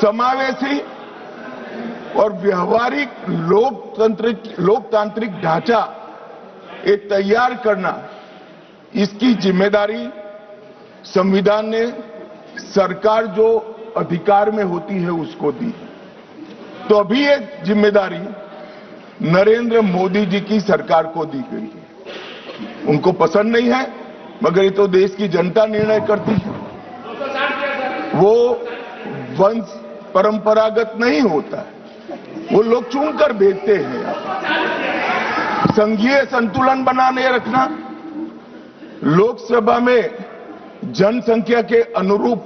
समावेशी और व्यवहारिक लोकतांत्रिक ढांचा एक तैयार करना, इसकी जिम्मेदारी संविधान ने सरकार जो अधिकार में होती है उसको दी। तो अभी ये जिम्मेदारी नरेंद्र मोदी जी की सरकार को दी गई है। उनको पसंद नहीं है, मगर ये तो देश की जनता निर्णय करती है। वो वंश परंपरागत नहीं होता है, वो लोग चुनकर भेजते हैं। संघीय संतुलन बनाने रखना, लोकसभा में जनसंख्या के अनुरूप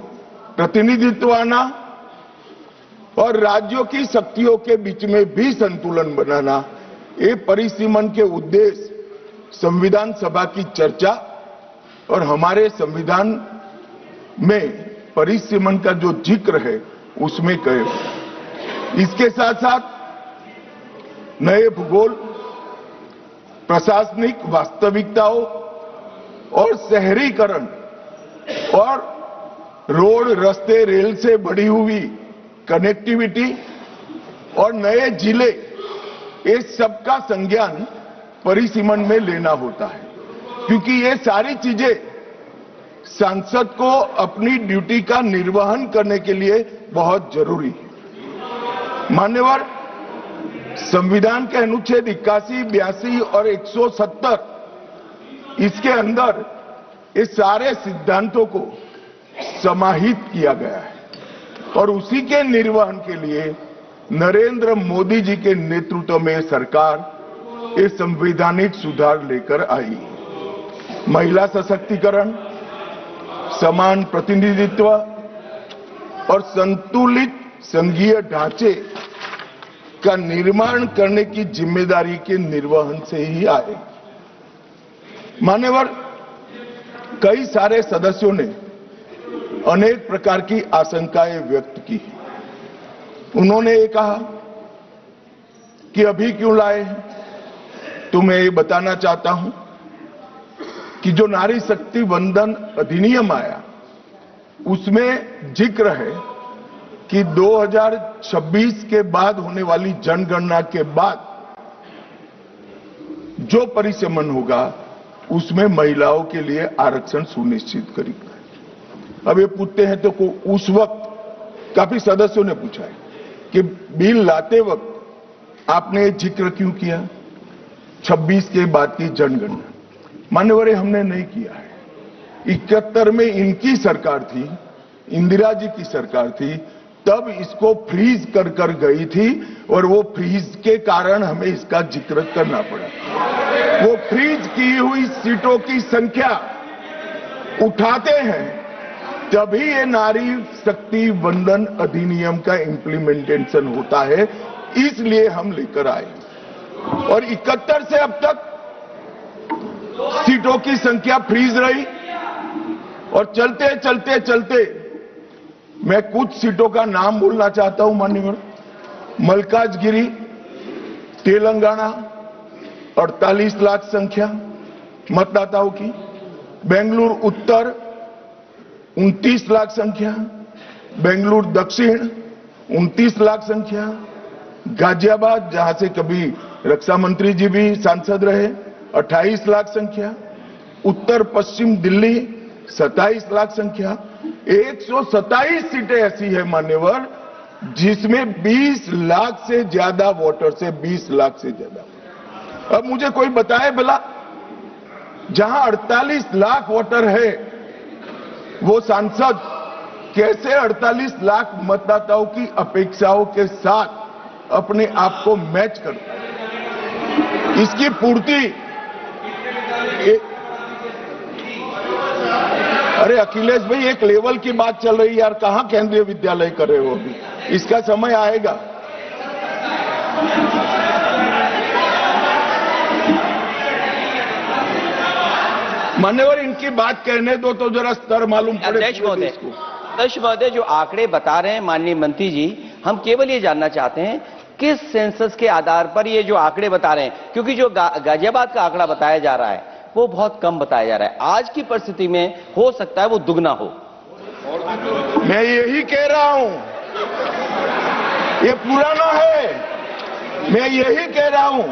प्रतिनिधित्व आना और राज्यों की शक्तियों के बीच में भी संतुलन बनाना, ये परिसीमन के उद्देश्य संविधान सभा की चर्चा और हमारे संविधान में परिसीमन का जो जिक्र है उसमें कहे। इसके साथ साथ नए भूगोल, प्रशासनिक वास्तविकताओं और शहरीकरण और रोड, रास्ते, रेल से बढ़ी हुई कनेक्टिविटी और नए जिले, ये सबका संज्ञान परिसीमन में लेना होता है, क्योंकि ये सारी चीजें सांसद को अपनी ड्यूटी का निर्वहन करने के लिए बहुत जरूरी है। मान्यवर, संविधान के अनुच्छेद 81, 82 और 170 इसके अंदर इस सारे सिद्धांतों को समाहित किया गया है और उसी के निर्वहन के लिए नरेंद्र मोदी जी के नेतृत्व में सरकार ये संवैधानिक सुधार लेकर आई। महिला सशक्तिकरण, समान प्रतिनिधित्व और संतुलित संघीय ढांचे का निर्माण करने की जिम्मेदारी के निर्वहन से ही आए। मान्यवर, कई सारे सदस्यों ने अनेक प्रकार की आशंकाएं व्यक्त की। उन्होंने ये कहा कि अभी क्यों लाए हैं, तो मैं ये बताना चाहता हूं कि जो नारी शक्ति वंदन अधिनियम आया उसमें जिक्र है कि 2026 के बाद होने वाली जनगणना के बाद जो परिसीमन होगा उसमें महिलाओं के लिए आरक्षण सुनिश्चित करेगा। अब ये पूछते हैं तो उस वक्त काफी सदस्यों ने पूछा है कि बिल लाते वक्त आपने जिक्र क्यों किया 26 के बाद की जनगणना। मान्यवर, हमने नहीं किया है। 71 में इनकी सरकार थी, इंदिरा जी की सरकार थी, तब इसको फ्रीज कर कर गई थी और वो फ्रीज के कारण हमें इसका जिक्र करना पड़ा। वो फ्रीज की हुई सीटों की संख्या उठाते हैं तभी ये नारी शक्ति वंदन अधिनियम का इंप्लीमेंटेशन होता है, इसलिए हम लेकर आए। और 71 से अब तक सीटों की संख्या फ्रीज रही और चलते चलते चलते मैं कुछ सीटों का नाम बोलना चाहता हूं। मान्यवर, मल्काजगिरी, तेलंगाना 48 लाख संख्या मतदाताओं की, बेंगलुरु उत्तर 29 लाख संख्या, बेंगलुरु दक्षिण 29 लाख संख्या, गाजियाबाद जहां से कभी रक्षा मंत्री जी भी सांसद रहे 28 लाख संख्या, उत्तर पश्चिम दिल्ली 27 लाख संख्या। 127 सीटें ऐसी है मान्यवर जिसमें 20 लाख से ज्यादा वोटर्स है, 20 लाख से ज्यादा। अब मुझे कोई बताए भला, जहां 48 लाख वोटर है वो सांसद कैसे 48 लाख मतदाताओं की अपेक्षाओं के साथ अपने आप को मैच करता है? इसकी पूर्ति अरे अखिलेश भाई, एक लेवल की बात चल रही है यार, कहां केंद्रीय विद्यालय कर रहे हो अभी? इसका समय आएगा। मान्यवर, इनकी बात कहने दो तो जरा स्तर मालूम पड़े। अध्यक्ष महोदय, जो आंकड़े बता रहे हैं माननीय मंत्री जी, हम केवल ये जानना चाहते हैं किस सेंसस के आधार पर ये जो आंकड़े बता रहे हैं, क्योंकि जो गाजियाबाद का आंकड़ा बताया जा रहा है वो बहुत कम बताया जा रहा है। आज की परिस्थिति में हो सकता है वो दुगना हो। मैं यही कह रहा हूं ये पुराना है। मैं यही कह रहा हूं